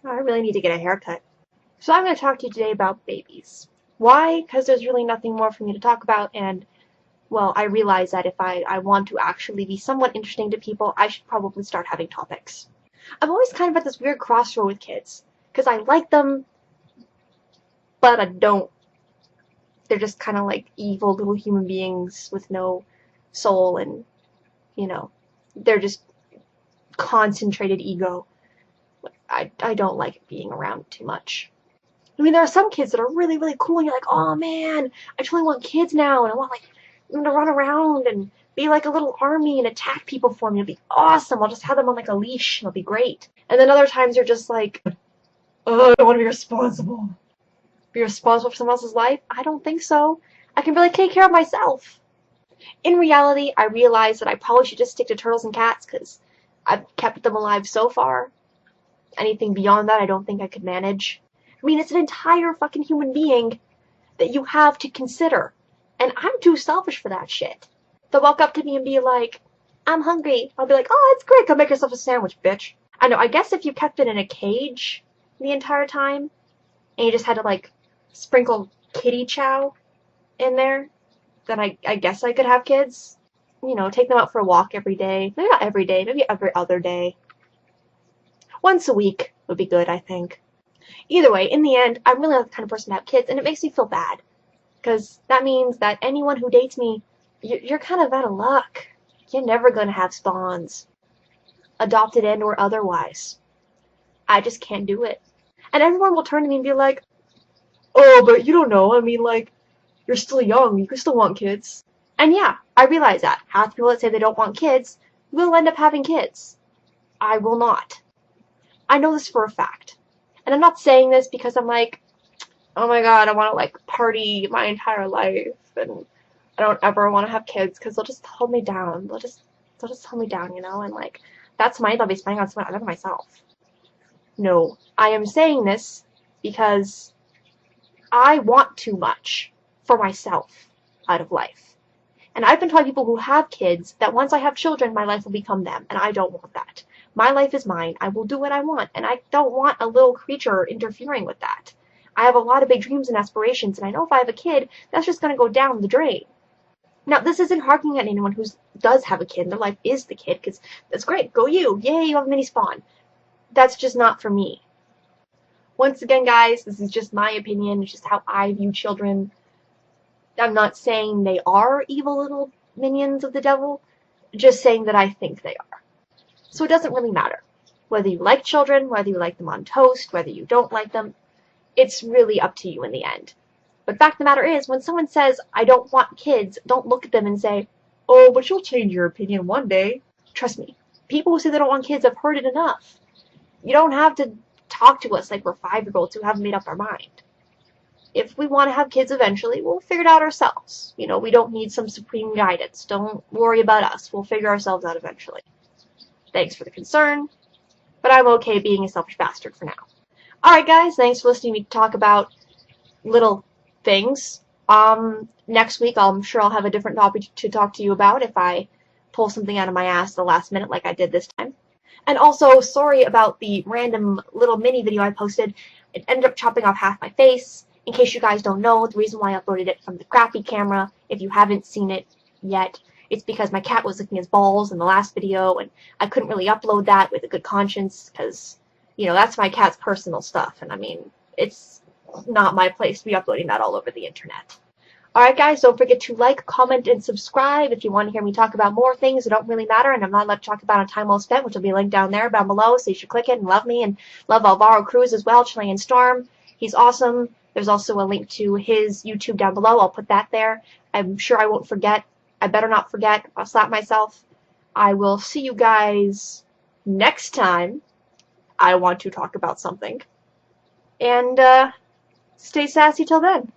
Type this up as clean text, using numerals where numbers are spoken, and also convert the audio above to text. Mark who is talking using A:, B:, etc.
A: I really need to get a haircut. So I'm going to talk to you today about babies. Why? Because there's really nothing more for me to talk about, and, well, I realize that if I want to actually be somewhat interesting to people, I should probably start having topics. I'm always kind of at this weird crossroad with kids, because I like them, but I don't. They're just kind of like evil little human beings with no soul, and, they're just concentrated ego. I don't like being around too much. I mean, there are some kids that are really, really cool, and you're like, oh man, I totally want kids now, and I want them to run around and be like a little army and attack people for me. It'll be awesome. I'll just have them on like a leash. It'll be great. And then other times you're just like, oh, I don't want to be responsible. Be responsible for someone else's life? I don't think so. I can really take care of myself. In reality, I realize that I probably should just stick to turtles and cats because I've kept them alive so far. Anything beyond that, I don't think I could manage. I mean, it's an entire fucking human being that you have to consider. And I'm too selfish for that shit. They'll walk up to me and be like, I'm hungry. I'll be like, oh, that's great. Go make yourself a sandwich, bitch. I know, I guess if you kept it in a cage the entire time, and you just had to, sprinkle kitty chow in there, then I guess I could have kids. Take them out for a walk every day. Maybe not every day, maybe every other day. Once a week would be good, I think. Either way, in the end, I'm really not the kind of person to have kids, and it makes me feel bad. Because that means that anyone who dates me, you're kind of out of luck. You're never going to have spawns. Adopted and or otherwise. I just can't do it. And everyone will turn to me and be like, oh, but you don't know. I mean, you're still young. You can still want kids. And yeah, I realize that. Half the people that say they don't want kids will end up having kids. I will not. I know this for a fact. And I'm not saying this because I'm like, oh my god, I want to party my entire life and I don't ever want to have kids because they'll just hold me down. They'll just hold me down, and that's money I'll be spending on someone other than myself. No, I am saying this because I want too much for myself out of life. And I've been told by people who have kids that once I have children, my life will become them, and I don't want that. My life is mine. I will do what I want, and I don't want a little creature interfering with that. I have a lot of big dreams and aspirations, and I know if I have a kid, that's just going to go down the drain. Now, this isn't harking at anyone who does have a kid, and their life is the kid, because that's great. Go you. Yay, you have a mini spawn. That's just not for me. Once again, guys, this is just my opinion. It's just how I view children. I'm not saying they are evil little minions of the devil, just saying that I think they are. So it doesn't really matter. Whether you like children, whether you like them on toast, whether you don't like them, it's really up to you in the end. But fact of the matter is, when someone says, I don't want kids, don't look at them and say, oh, but you'll change your opinion one day. Trust me, people who say they don't want kids have heard it enough. You don't have to talk to us like we're 5-year-olds who haven't made up our mind. If we want to have kids eventually, we'll figure it out ourselves. We don't need some supreme guidance. Don't worry about us. We'll figure ourselves out eventually. Thanks for the concern, but I'm okay being a selfish bastard for now. Alright guys, thanks for listening to me talk about little things. Next week I'm sure I'll have a different topic to talk to you about if I pull something out of my ass at the last minute like I did this time. And also, sorry about the random little mini video I posted. It ended up chopping off half my face. In case you guys don't know, the reason why I uploaded it from the crappy camera, if you haven't seen it yet, it's because my cat was licking his balls in the last video, and I couldn't really upload that with a good conscience, because, that's my cat's personal stuff, and I mean, it's not my place to be uploading that all over the internet. Alright guys, don't forget to like, comment, and subscribe if you want to hear me talk about more things that don't really matter and I'm not allowed to talk about on Time Well Spent, which will be linked down below, so you should click it and love me, and love Alvaro Cruz as well, Chilean Storm. He's awesome. There's also a link to his YouTube down below. I'll put that there. I'm sure I won't forget. I better not forget. I'll slap myself. I will see you guys next time I want to talk about something. And, stay sassy till then.